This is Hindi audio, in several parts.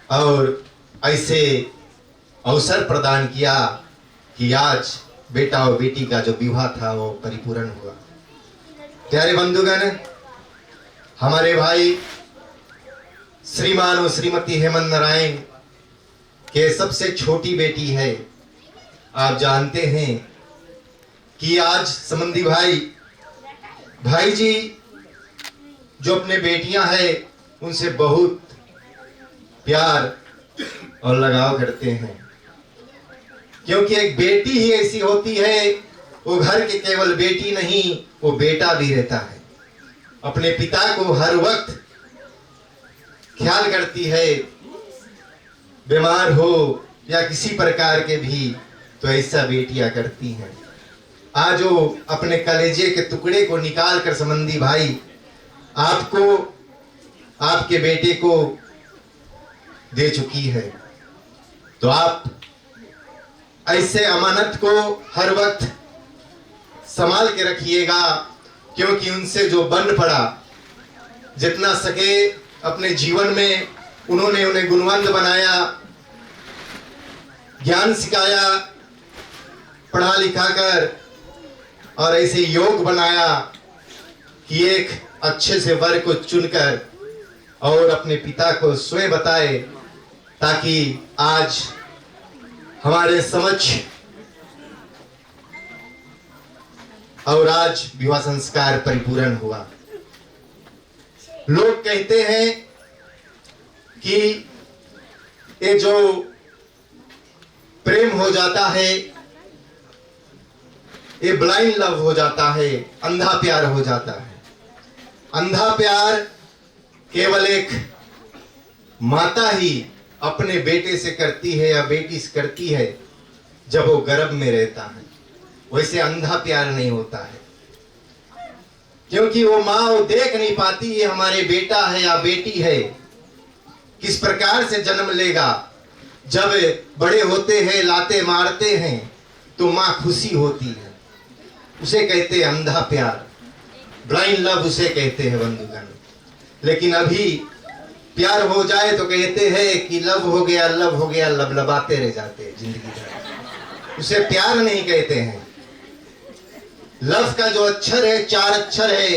और ऐसे अवसर प्रदान किया कि आज बेटा और बेटी का जो विवाह था वो परिपूर्ण हुआ। प्यारे बंधुगण, हमारे भाई श्रीमान और श्रीमती हेमंत नारायण के सबसे छोटी बेटी है। आप जानते हैं कि आज संबंधी भाई जी जो अपने बेटियां हैं उनसे बहुत प्यार और लगाव करते हैं, क्योंकि एक बेटी ही ऐसी होती है, वो घर के केवल बेटी नहीं, वो बेटा भी रहता है। अपने पिता को हर वक्त ख्याल करती है, बीमार हो या किसी प्रकार के भी, तो ऐसा बेटियां करती हैं। आज वो अपने कलेजे के टुकड़े को निकाल कर संबंधी भाई आपको, आपके बेटे को दे चुकी है। तो आप ऐसे अमानत को हर वक्त संभाल के रखिएगा, क्योंकि उनसे जो बन पड़ा, जितना सके अपने जीवन में उन्होंने उन्हें गुणवंत बनाया, ज्ञान सिखाया, पढ़ा लिखा कर और ऐसे योग बनाया कि एक अच्छे से वर को चुनकर और अपने पिता को स्वयं बताए, ताकि आज हमारे समक्ष और आज विवाह संस्कार परिपूर्ण हुआ। लोग कहते हैं कि ये जो प्रेम हो जाता है, ये ब्लाइंड लव हो जाता है, अंधा प्यार हो जाता है। अंधा प्यार केवल एक माता ही अपने बेटे से करती है या बेटी से करती है जब वो गर्भ में रहता है। वैसे अंधा प्यार नहीं होता है, क्योंकि वो माँ वो देख नहीं पाती ये हमारे बेटा है या बेटी है, किस प्रकार से जन्म लेगा। जब बड़े होते हैं, लाते मारते हैं, तो माँ खुशी होती है। उसे कहते हैं अंधा प्यार, ब्लाइंड लव उसे कहते हैं बंधुगण। लेकिन अभी प्यार हो जाए तो कहते हैं कि लव हो गया, लव हो गया, लबलबाते रह जाते हैं जिंदगी भर। उसे प्यार नहीं कहते हैं। लव का जो अक्षर है, 4 अक्षर है,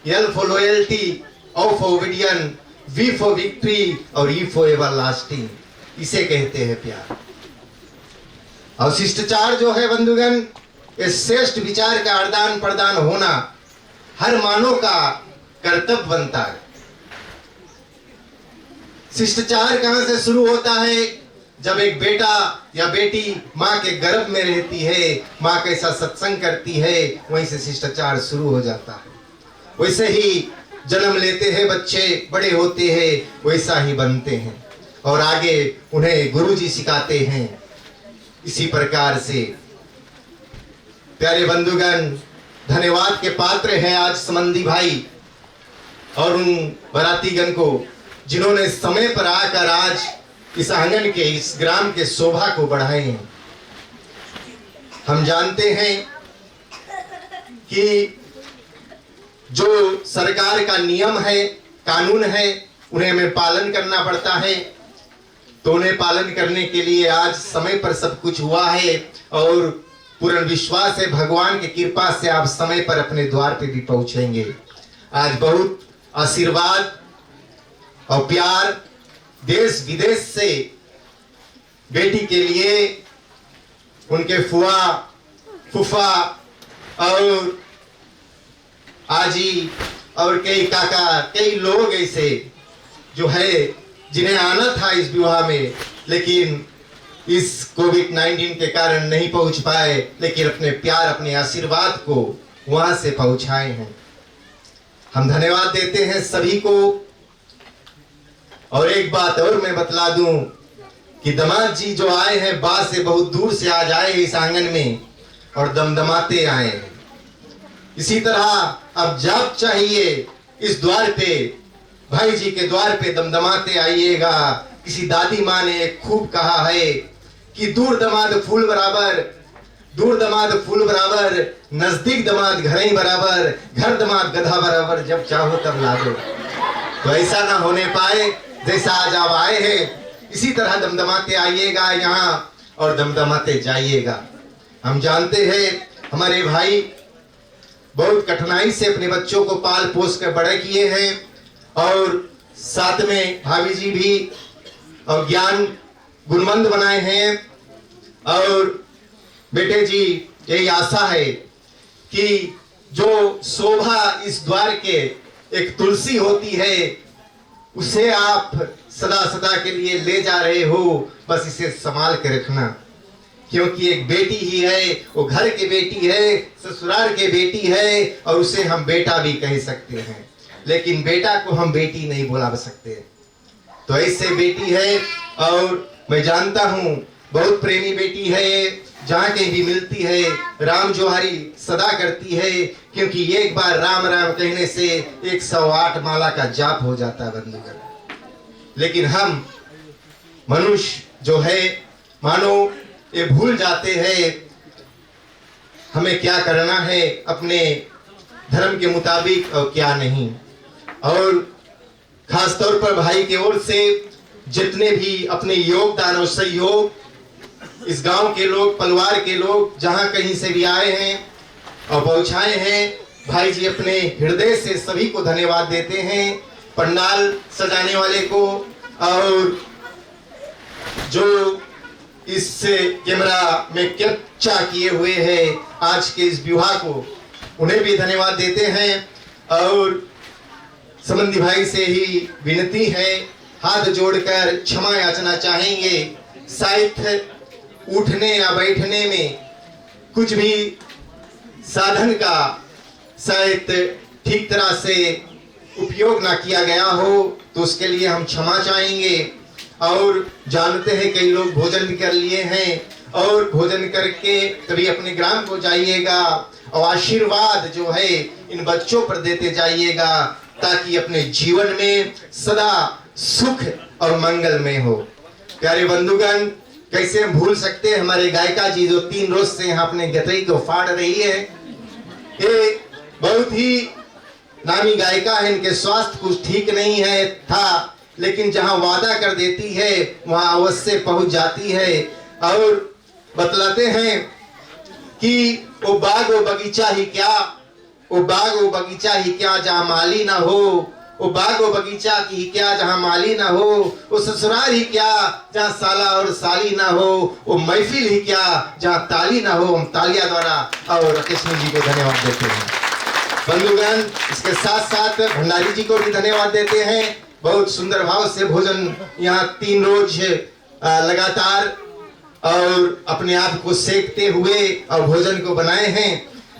L for loyalty, O for obedient, V for victory और ई फॉर एवरलास्टिंग, इसे कहते हैं प्यार। और शिष्टाचार जो है बंधुगण, ये श्रेष्ठ विचार का आदान प्रदान होना हर मानव का कर्तव्य बनता है। शिष्टाचार कहां से शुरू होता है? जब एक बेटा या बेटी माँ के गर्भ में रहती है, माँ कैसा सत्संग करती है, वहीं से शिष्टाचार शुरू हो जाता है। वैसे ही जन्म लेते हैं बच्चे, बड़े होते हैं, वैसा ही बनते हैं और आगे उन्हें गुरुजी सिखाते हैं। इसी प्रकार से प्यारे बंधुगण, धन्यवाद के पात्र हैं आज संबंधी भाई और उन बरातीगण को, जिन्होंने समय पर आकर आज इस आंगन के, इस ग्राम के शोभा को बढ़ाए हैं। हम जानते हैं कि जो सरकार का नियम है, कानून है, उन्हें हमें पालन करना पड़ता है। तो उन्हें पालन करने के लिए आज समय पर सब कुछ हुआ है और पूर्ण विश्वास है भगवान की कृपा से आप समय पर अपने द्वार पे भी पहुंचेंगे। आज बहुत आशीर्वाद और प्यार देश विदेश से बेटी के लिए उनके फुआ, फूफा और आजी और कई काका, कई लोग ऐसे जो है जिन्हें आना था इस विवाह में, लेकिन इस कोविड-19 के कारण नहीं पहुंच पाए, लेकिन अपने प्यार, अपने आशीर्वाद को वहां से पहुंचाए हैं। हम धन्यवाद देते हैं सभी को। और एक बात और मैं बतला दूं कि दामाद जी जो आए हैं, बाहर से बहुत दूर से आज आए इस आंगन में और दमदमाते आए हैं। इसी तरह अब जब चाहिए इस द्वार पे, भाई जी के द्वार पे दमदमाते आइएगा। किसी दादी माँ ने खूब कहा है कि दूर दमाद फूल बराबर, दूर दमाद फूल बराबर, नजदीक दमाद घर ही बराबर, घर दमाद गधा बराबर, जब चाहो तब ला दो। तो ऐसा ना होने पाए जैसा आज आप आए हैं। इसी तरह दमदमाते आइएगा यहाँ और दमदमाते जाइएगा। हम जानते हैं हमारे भाई बहुत कठिनाई से अपने बच्चों को पाल पोस कर बड़े किए हैं और साथ में भाभी जी भी और ज्ञान गुणवंत बनाए हैं। और बेटे जी यही आशा है कि जो शोभा इस द्वार के एक तुलसी होती है उसे आप सदा सदा के लिए ले जा रहे हो, बस इसे संभाल के रखना, क्योंकि एक बेटी ही है, वो घर की बेटी है, ससुराल की बेटी है और उसे हम बेटा भी कह सकते हैं, लेकिन बेटा को हम बेटी नहीं बुला सकते। तो ऐसे बेटी है और मैं जानता हूँ बहुत प्रेमी बेटी है, जहाँ कहीं भी मिलती है राम जोहारी सदा करती है, क्योंकि एक बार राम राम कहने से 108 माला का जाप हो जाता है बंधुगण। लेकिन हम मनुष्य जो है मानो ये भूल जाते हैं हमें क्या करना है अपने धर्म के मुताबिक और क्या नहीं। और खास तौर पर भाई की ओर से जितने भी अपने योगदान और सहयोग इस गांव के लोग, परिवार के लोग जहां कहीं से भी आए हैं और पहुंचाए हैं, भाई जी अपने हृदय से सभी को धन्यवाद देते हैं। पंडाल सजाने वाले को और जो इस कैमरा में कैप्चा किए हुए हैं आज के इस विवाह को, उन्हें भी धन्यवाद देते हैं। और संबंधी भाई से ही विनती है, हाथ जोड़कर क्षमा याचना चाहेंगे। शायद उठने या बैठने में कुछ भी साधन का शायद ठीक तरह से उपयोग ना किया गया हो तो उसके लिए हम क्षमा चाहेंगे। और जानते हैं कई लोग भोजन भी कर लिए हैं और भोजन करके कभी अपने ग्राम को जाइएगा और आशीर्वाद जो है इन बच्चों पर देते जाइएगा ताकि अपने जीवन में सदा सुख और मंगलमय हो। प्यारे बंधुगण, कैसे हम भूल सकते हैं हमारे गायिका जी जो 3 रोज से यहाँ अपने गतई को फाड़ रही है। ये बहुत ही नामी गायिका है, इनके स्वास्थ्य कुछ ठीक नहीं है था, लेकिन जहाँ वादा कर देती है वहाँ अवश्य पहुंच जाती है। और बतलाते हैं कि वो बाग वो बगीचा ही क्या, वो बाग वो बगीचा ही क्या जहाँ माली ना हो, वो बाग वो बगीचा की क्या जहाँ माली ना हो, वो ससुराल ही क्या जहाँ साला और साली ना हो, वो महफिल ही क्या जहाँ ताली ना हो। हम तालियां द्वारा और कृष्ण जी को धन्यवाद देते हैं। बंधुगण, इसके साथ साथ भंडारी जी को भी धन्यवाद देते हैं। बहुत सुंदर भाव से भोजन यहाँ 3 रोज लगातार और अपने आप को सेकते हुए और भोजन को बनाए हैं।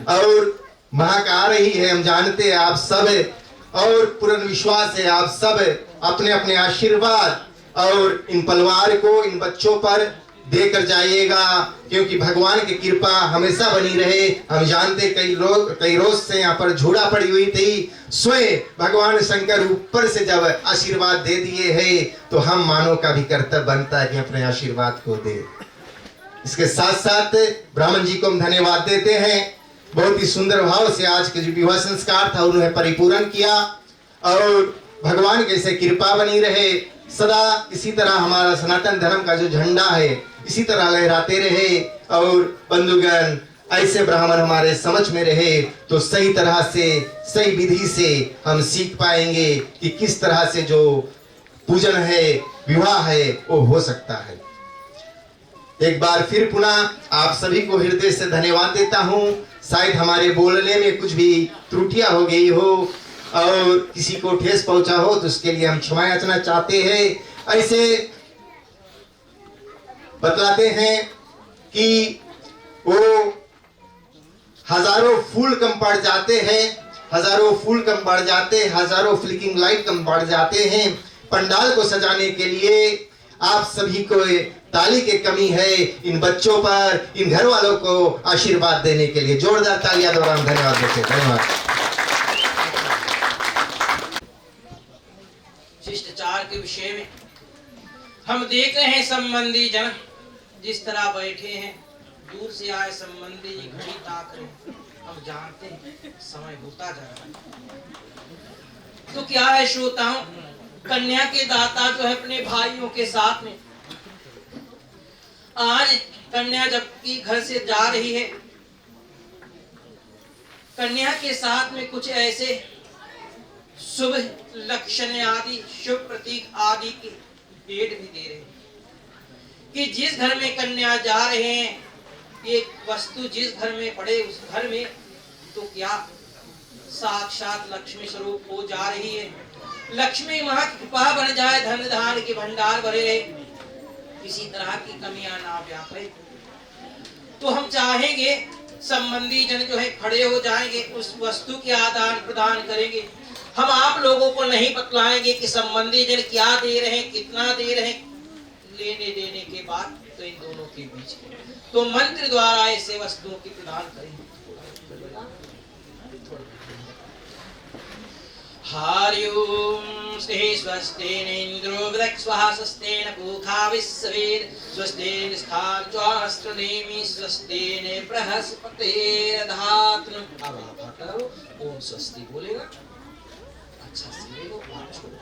और महक आ रही है, हम जानते हैं आप सब, और पूर्ण विश्वास है आप सब अपने अपने आशीर्वाद और इन परिवार को, इन बच्चों पर देकर जाइएगा, क्योंकि भगवान की कृपा हमेशा बनी रहे। हम जानते कई रोज से यहाँ पर झूड़ा पड़ी हुई थी, स्वयं भगवान शंकर ऊपर से जब आशीर्वाद दे दिए हैं तो हम मानव का भी कर्तव्य बनता है कि अपने आशीर्वाद को दे। इसके साथ साथ ब्राह्मण जी को हम धन्यवाद देते हैं, बहुत ही सुंदर भाव से आज के जो विवाह संस्कार था उन्हें परिपूर्ण किया। और भगवान की ऐसे कृपा बनी रहे, सदा इसी तरह हमारा सनातन धर्म का जो झंडा है इसी तरह लहराते रहे। और बंधुगण, ऐसे ब्राह्मण हमारे समझ में रहे तो सही तरह से, सही विधि से हम सीख पाएंगे कि किस तरह से जो पूजन है, विवाह है, वो हो सकता है। एक बार फिर पुनः आप सभी को हृदय से धन्यवाद देता हूँ। शायद हमारे बोलने में कुछ भी त्रुटियां हो गई हो और किसी को ठेस पहुंचा हो तो उसके लिए हम क्षमा याचना चाहते हैं। ऐसे बतलाते हैं कि वो हजारों फूल कम पड़ जाते हैं, हजारों फूल कम पड़ जाते, हजारों फ्लिकिंग लाइट कम पड़ जाते हैं। पंडाल को सजाने के लिए आप सभी को ताली की कमी है, इन बच्चों पर, इन घर वालों को आशीर्वाद देने के लिए जोरदार तालियां द्वारा हम धन्यवाद देते हैं। धन्यवाद। शिष्टाचार के विषय में हम देख रहे हैं संबंधी जन जिस तरह बैठे हैं, दूर से आए संबंधी घड़ी ताक रहे। हम जानते हैं समय होता जा रहा है, तो क्या है श्रोताओं, कन्या के दाता जो है अपने भाइयों के साथ में आज कन्या जबकि घर से जा रही है, कन्या के साथ में कुछ ऐसे शुभ लक्षण आदि शुभ प्रतीक आदि के भेंट भी दे रहे हैं कि जिस घर में कन्या जा रहे हैं, एक वस्तु जिस घर में पड़े उस घर में तो क्या साक्षात लक्ष्मी स्वरूप हो जा रही है। लक्ष्मी मां की कृपा बन जाए, धन धान के भंडार भरे रहे, किसी तरह की कमियां ना व्यापे। तो हम चाहेंगे संबंधी जन जो है खड़े हो जाएंगे, उस वस्तु के आदान प्रदान करेंगे। हम आप लोगों को नहीं बतलाएंगे कि संबंधी जन क्या दे रहे हैं, कितना दे रहे हैं। लेने देने के बाद तो इन दोनों के बीच तो मंत्र द्वारा ऐसे वस्तुओं की प्रदान करेंगे। हरिओम स्ते स्वस्तेन इंद्रो वृक्षः स्वस्तेन पूषा विश्वेद स्वस्तेन स्थार्चोऽस्त्रनेमि स्वस्तेन बृहस्पतिर्दधातु। अब आप करो ओम स्वस्ति बोलेगा, अच्छा से लो, आप छोड़ो,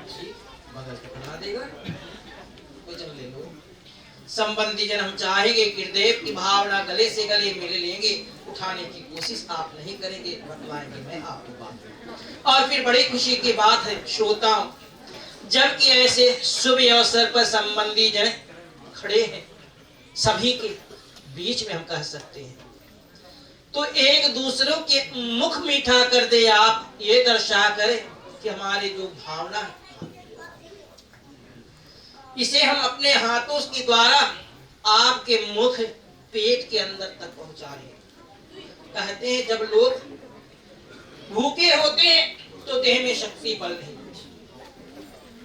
ठीक बगल पकड़ा देगा, वजन ले लो। संबंधी जन हम चाहेंगे गुरुदेव की भावना गले से गले मिल लेंगे, उठाने की कोशिश आप नहीं करेंगे, बतलाएंगे मैं आपको बात। और फिर बड़ी खुशी की बात है श्रोताओं, जबकि ऐसे शुभ अवसर पर संबंधी जन खड़े हैं, सभी के बीच में हम कह सकते हैं, तो एक दूसरों के मुख मीठा कर दे, आप ये दर्शा करें कि हमारी जो भावना है इसे हम अपने हाथों के द्वारा आपके मुख पेट के अंदर तक पहुंचा रहे हैं। कहते हैं जब लोग भूखे होते हैं तो देह में शक्ति बल नहीं,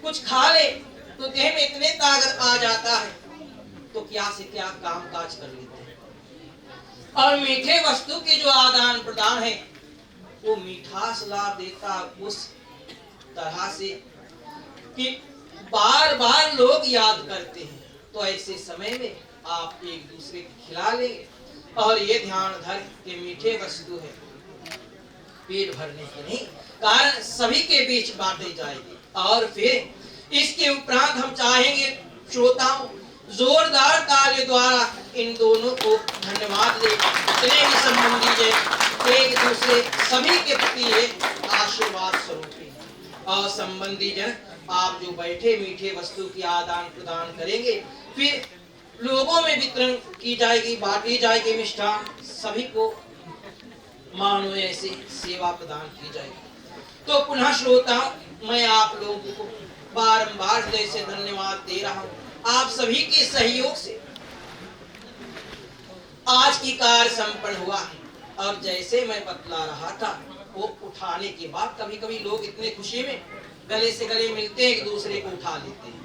कुछ खा ले तो देह में इतने ताकत आ जाता है तो क्या से क्या काम काज कर लेते हैं। और मीठे वस्तु के जो आदान प्रदान है वो मिठास ला देता उस तरह से कि बार बार लोग याद करते हैं। तो ऐसे समय में आप एक दूसरे को खिला लेंगे और ये ध्यान धर के मीठे वस्तु है पेट भरने के नहीं, कारण सभी के बीच बांटी जाएगी। और फिर इसके उपरांत हम चाहेंगे श्रोताओं जोरदार ताली द्वारा इन दोनों को धन्यवाद दे। इतने ही संबंधी है एक दूसरे सभी के प्रति आशीर्वाद स्वरूप है। और संबंधी जन आप जो बैठे मीठे वस्तु की आदान प्रदान करेंगे, फिर लोगों में वितरण की जाएगी, बांटी जाएगी मिष्ठान, सभी को मानो ऐसे सेवा प्रदान की जाएगी। तो पुनः श्रोता मैं आप लोगों को बारंबार हृदय से धन्यवाद दे रहा हूँ। आप सभी के सहयोग से आज की कार्य संपन्न हुआ और जैसे मैं बतला रहा था वो उठाने के बाद कभी कभी लोग इतने खुशी में गले से गले मिलते हैं, एक दूसरे को उठा लेते हैं।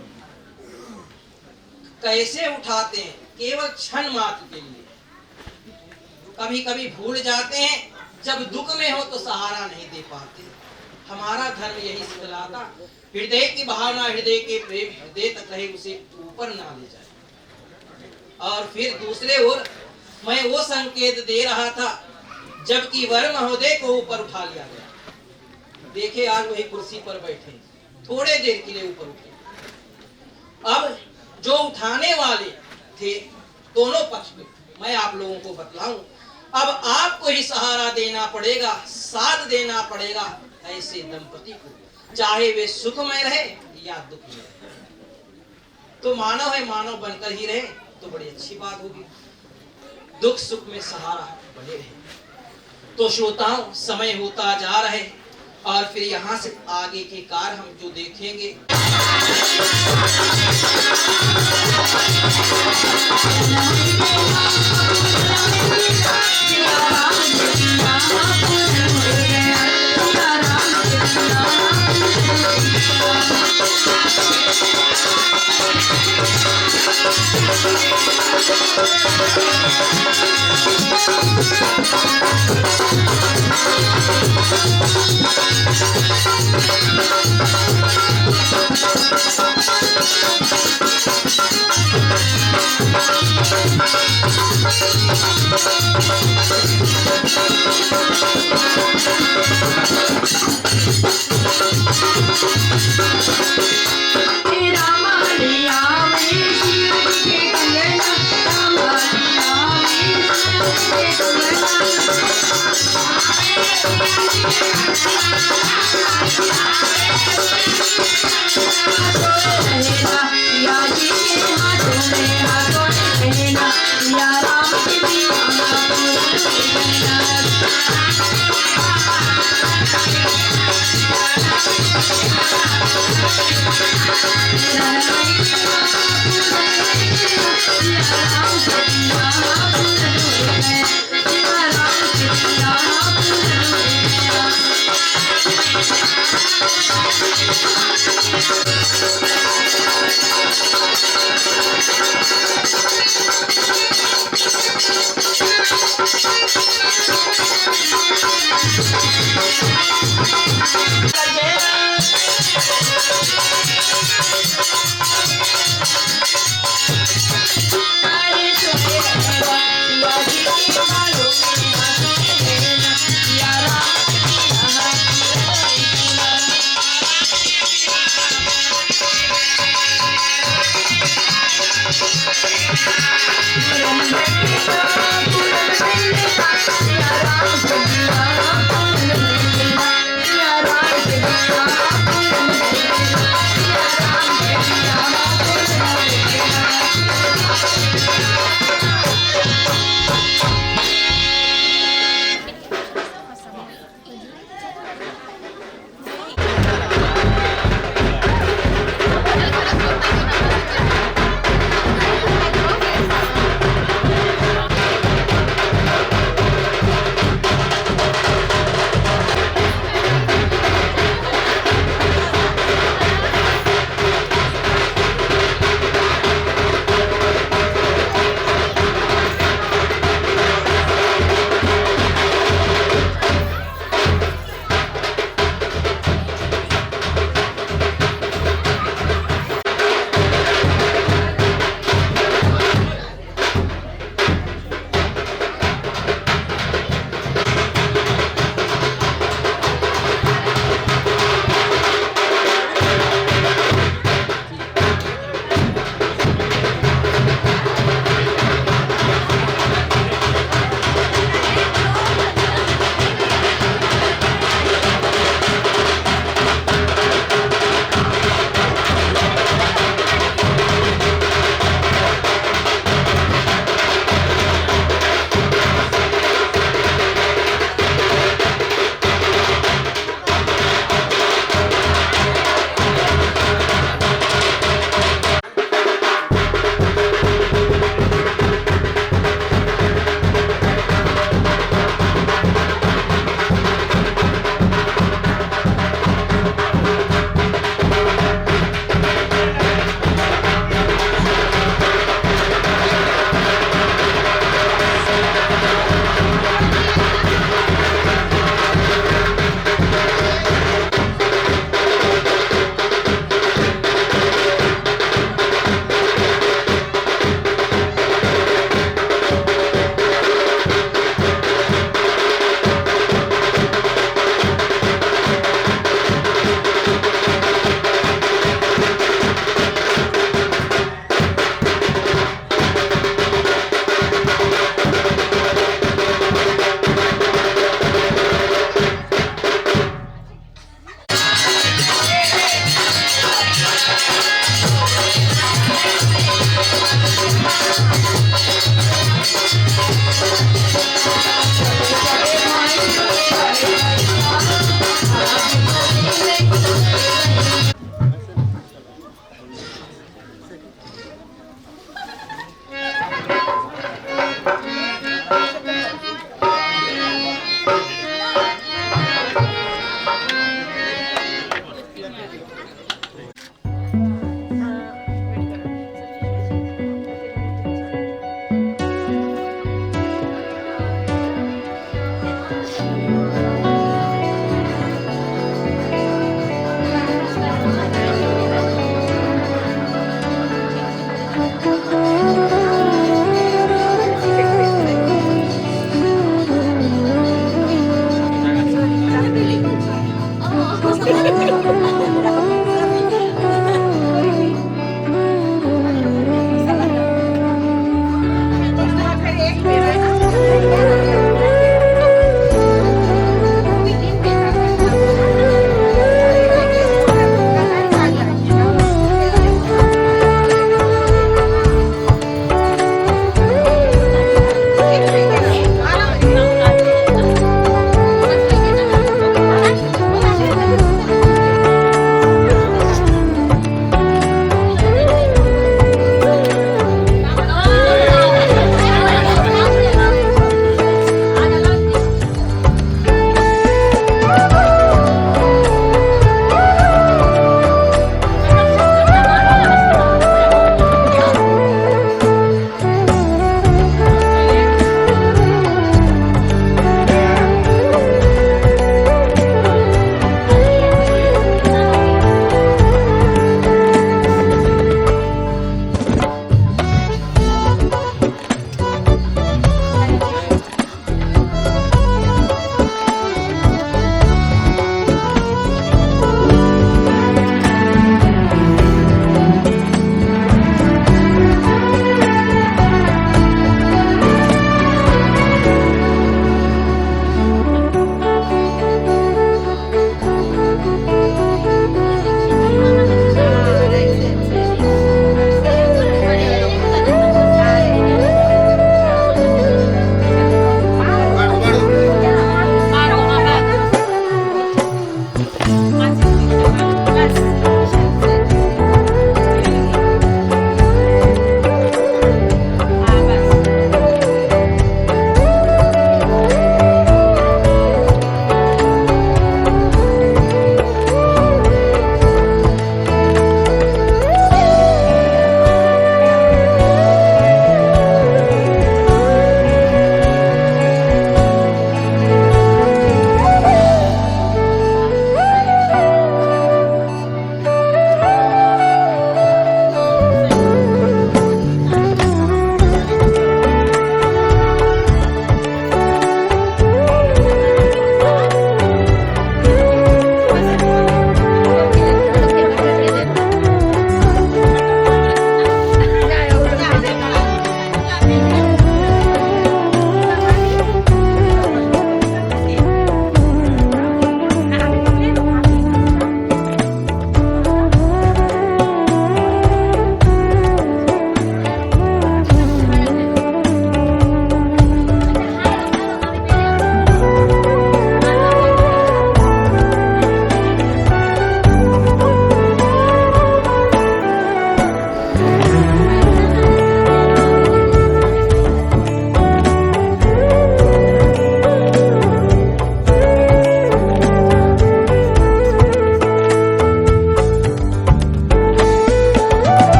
कैसे उठाते हैं? केवल क्षण मात्र के लिए। कभी कभी भूल जाते हैं, जब दुख में हो तो सहारा नहीं दे पाते। हमारा धर्म यही सिखलाता, हृदय की भावना हृदय के प्रेम हृदय तक रहे, उसे ऊपर ना ले जाए। और फिर दूसरे ओर मैं वो संकेत दे रहा था, जबकि वर महोदय को ऊपर उठा लिया गया। देखे आज वही कुर्सी पर बैठे, थोड़े देर के लिए ऊपर उठे। अब जो उठाने वाले थे दोनों पक्ष में, मैं आप लोगों को बतलाऊं, अब आपको ही सहारा देना पड़ेगा, साथ देना पड़ेगा ऐसे दंपति को, चाहे वे सुखमय रहे या दुख में रहे। तो मानव है, मानव बनकर ही रहे तो बड़ी अच्छी बात होगी, दुख सुख में सहारा बने रहे। तो श्रोताओं समय होता जा रहा है और फिर यहाँ से आगे के कार्य हम जो देखेंगे। रहेगा, या जी के हाथों में हाथों में रहना, या राम के दीवाना रहना।